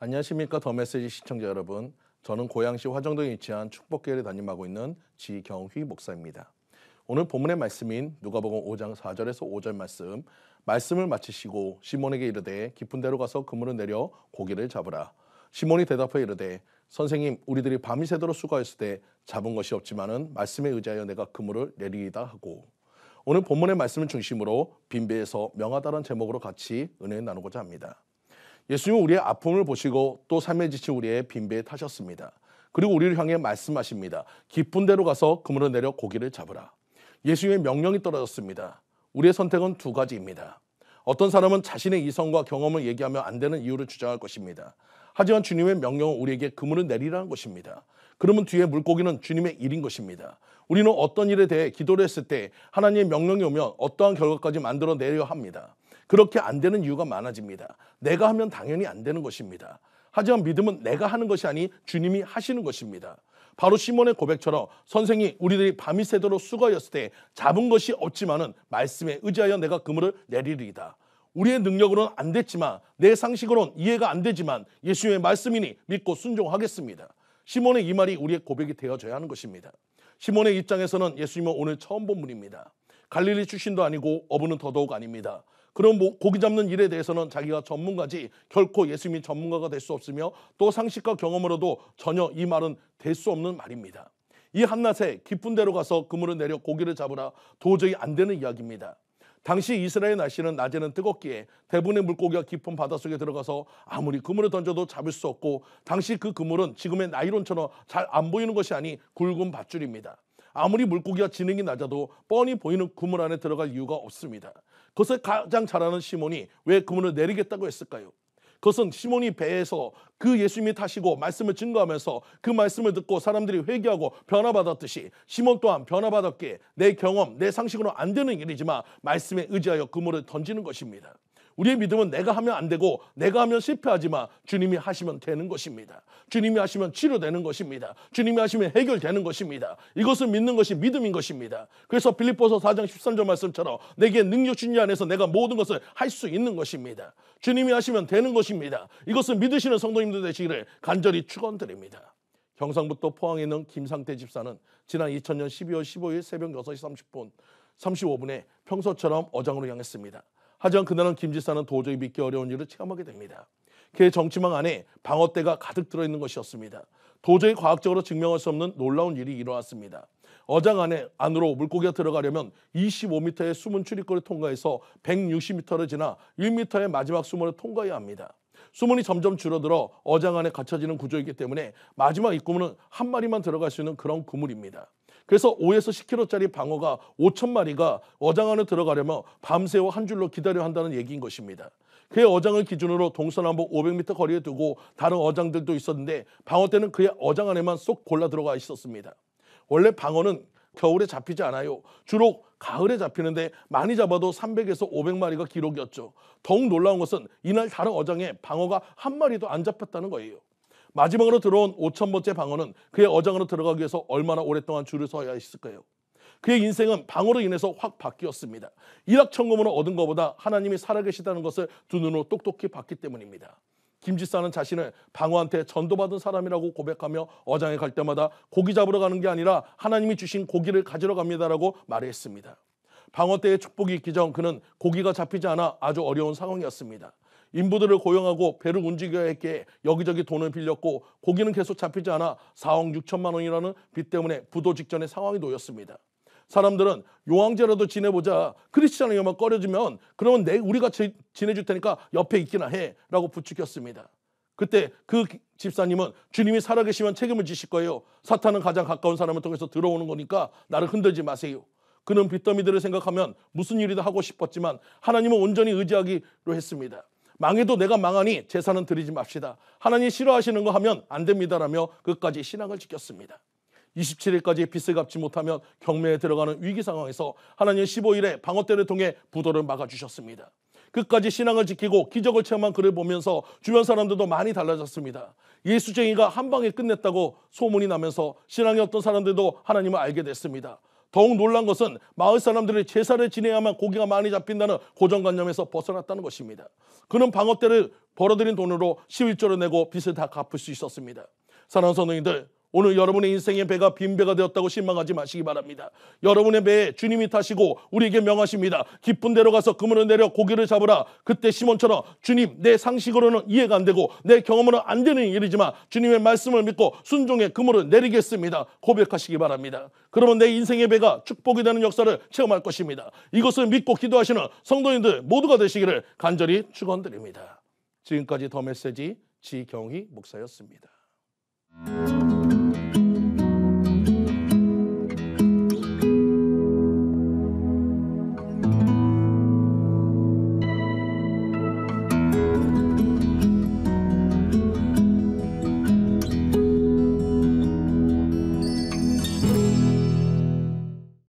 안녕하십니까. 더 메시지 시청자 여러분. 저는 고양시 화정동에 위치한 축복교회를 담임하고 있는 지경휘 목사입니다. 오늘 본문의 말씀인 누가복음 5장 4절에서 5절 말씀을 마치시고 시몬에게 이르되 깊은 데로 가서 그물을 내려 고기를 잡으라. 시몬이 대답하여 이르되 선생님, 우리들이 밤이 새도록 수고하였을 때 잡은 것이 없지만은 말씀에 의지하여 내가 그물을 내리이다 하고, 오늘 본문의 말씀을 중심으로 빈배에서 명하다라는 제목으로 같이 은혜를 나누고자 합니다. 예수님은 우리의 아픔을 보시고 또 삶에 지친 우리의 빈배에 타셨습니다. 그리고 우리를 향해 말씀하십니다. 깊은 데로 가서 그물을 내려 고기를 잡으라. 예수님의 명령이 떨어졌습니다. 우리의 선택은 두 가지입니다. 어떤 사람은 자신의 이성과 경험을 얘기하면 안 되는 이유를 주장할 것입니다. 하지만 주님의 명령은 우리에게 그물을 내리라는 것입니다. 그러면 뒤에 물고기는 주님의 일인 것입니다. 우리는 어떤 일에 대해 기도를 했을 때 하나님의 명령이 오면 어떠한 결과까지 만들어내려 합니다. 그렇게 안 되는 이유가 많아집니다. 내가 하면 당연히 안 되는 것입니다. 하지만 믿음은 내가 하는 것이 아니 주님이 하시는 것입니다. 바로 시몬의 고백처럼 선생이 우리들이 밤이 새도록 수고하였을 때 잡은 것이 없지만은 말씀에 의지하여 내가 그물을 내리리이다. 우리의 능력으로는 안 됐지만, 내 상식으로는 이해가 안 되지만 예수님의 말씀이니 믿고 순종하겠습니다. 시몬의 이 말이 우리의 고백이 되어져야 하는 것입니다. 시몬의 입장에서는 예수님은 오늘 처음 본 분입니다. 갈릴리 출신도 아니고 어부는 더더욱 아닙니다. 그럼 고기 잡는 일에 대해서는 자기가 전문가지 결코 예수님이 전문가가 될 수 없으며 또 상식과 경험으로도 전혀 이 말은 될 수 없는 말입니다. 이 한낮에 깊은 데로 가서 그물을 내려 고기를 잡으라, 도저히 안 되는 이야기입니다. 당시 이스라엘 날씨는 낮에는 뜨겁기에 대부분의 물고기가 깊은 바닷속에 들어가서 아무리 그물을 던져도 잡을 수 없고, 당시 그 그물은 지금의 나이론처럼 잘 안 보이는 것이 아니 굵은 밧줄입니다. 아무리 물고기가 지능이 낮아도 뻔히 보이는 그물 안에 들어갈 이유가 없습니다. 그것을 가장 잘 아는 시몬이 왜 그물을 내리겠다고 했을까요? 그것은 시몬이 배에서 그 예수님이 타시고 말씀을 증거하면서 그 말씀을 듣고 사람들이 회개하고 변화받았듯이 시몬 또한 변화받았기에 내 경험, 내 상식으로 안 되는 일이지만 말씀에 의지하여 그물을 던지는 것입니다. 우리의 믿음은 내가 하면 안 되고 내가 하면 실패하지만 주님이 하시면 되는 것입니다. 주님이 하시면 치료되는 것입니다. 주님이 하시면 해결되는 것입니다. 이것을 믿는 것이 믿음인 것입니다. 그래서 빌립보서 4장 13절 말씀처럼 내게 능력 주님 안에서 내가 모든 것을 할 수 있는 것입니다. 주님이 하시면 되는 것입니다. 이것을 믿으시는 성도님들 되시기를 간절히 축원드립니다. 경상북도 포항에 있는 김상태 집사는 지난 2000년 12월 15일 새벽 6시 35분에 평소처럼 어장으로 향했습니다. 하지만 그날은 김 지사는 도저히 믿기 어려운 일을 체험하게 됩니다. 그의 정치망 안에 방어대가 가득 들어있는 것이었습니다. 도저히 과학적으로 증명할 수 없는 놀라운 일이 일어났습니다. 어장 안으로 물고기가 들어가려면 25m의 숨은 출입구를 통과해서 160m를 지나 1m의 마지막 수문을 통과해야 합니다. 수문이 점점 줄어들어 어장 안에 갇혀지는 구조이기 때문에 마지막 입구문은 한 마리만 들어갈 수 있는 그런 그물입니다. 그래서 5에서 10kg짜리 방어가 5,000마리가 어장 안에 들어가려면 밤새워 한 줄로 기다려야 한다는 얘기인 것입니다. 그의 어장을 기준으로 동서남북 500m 거리에 두고 다른 어장들도 있었는데 방어대는 그의 어장 안에만 쏙 골라 들어가 있었습니다. 원래 방어는 겨울에 잡히지 않아요. 주로 가을에 잡히는데 많이 잡아도 300에서 500마리가 기록이었죠. 더욱 놀라운 것은 이날 다른 어장에 방어가 한 마리도 안 잡혔다는 거예요. 마지막으로 들어온 5,000번째 방어는 그의 어장으로 들어가기 위해서 얼마나 오랫동안 줄을 서야 했을까요? 그의 인생은 방어로 인해서 확 바뀌었습니다. 일확천금으로 얻은 것보다 하나님이 살아계시다는 것을 두 눈으로 똑똑히 봤기 때문입니다. 김 지사는 자신을 방어한테 전도받은 사람이라고 고백하며 어장에 갈 때마다 고기 잡으러 가는 게 아니라 하나님이 주신 고기를 가지러 갑니다라고 말했습니다. 방어 때의 축복이 있기 전 그는 고기가 잡히지 않아 아주 어려운 상황이었습니다. 인부들을 고용하고 배를 움직여야 했기에 여기저기 돈을 빌렸고 고기는 계속 잡히지 않아 4억 6천만 원이라는 빚 때문에 부도 직전의 상황이 놓였습니다. 사람들은 요항제라도 지내보자, 크리스찬이만 꺼려지면 그러면 우리가 지내줄 테니까 옆에 있기나 해 라고 부추겼습니다. 그때 그 집사님은 주님이 살아계시면 책임을 지실 거예요. 사탄은 가장 가까운 사람을 통해서 들어오는 거니까 나를 흔들지 마세요. 그는 빚더미들을 생각하면 무슨 일이든 하고 싶었지만 하나님은 온전히 의지하기로 했습니다. 망해도 내가 망하니 제사는 드리지 맙시다. 하나님 싫어하시는 거 하면 안 됩니다라며 끝까지 신앙을 지켰습니다. 27일까지 빚을 갚지 못하면 경매에 들어가는 위기 상황에서 하나님 15일에 방어대를 통해 부도를 막아주셨습니다. 끝까지 신앙을 지키고 기적을 체험한 그를 보면서 주변 사람들도 많이 달라졌습니다. 예수쟁이가 한 방에 끝냈다고 소문이 나면서 신앙이 없던 사람들도 하나님을 알게 됐습니다. 더욱 놀란 것은 마을 사람들이 제사를 지내야만 고기가 많이 잡힌다는 고정관념에서 벗어났다는 것입니다. 그는 방어 때를 벌어들인 돈으로 11조를 내고 빚을 다 갚을 수 있었습니다. 사랑하는 성도님들, 오늘 여러분의 인생의 배가 빈배가 되었다고 실망하지 마시기 바랍니다. 여러분의 배에 주님이 타시고 우리에게 명하십니다. 깊은 데로 가서 그물을 내려 고기를 잡으라. 그때 시몬처럼 주님, 내 상식으로는 이해가 안 되고 내 경험으로는 안 되는 일이지만 주님의 말씀을 믿고 순종의 그물을 내리겠습니다. 고백하시기 바랍니다. 그러면 내 인생의 배가 축복이 되는 역사를 체험할 것입니다. 이것을 믿고 기도하시는 성도님들 모두가 되시기를 간절히 축원드립니다. 지금까지 더 메시지 지경희 목사였습니다.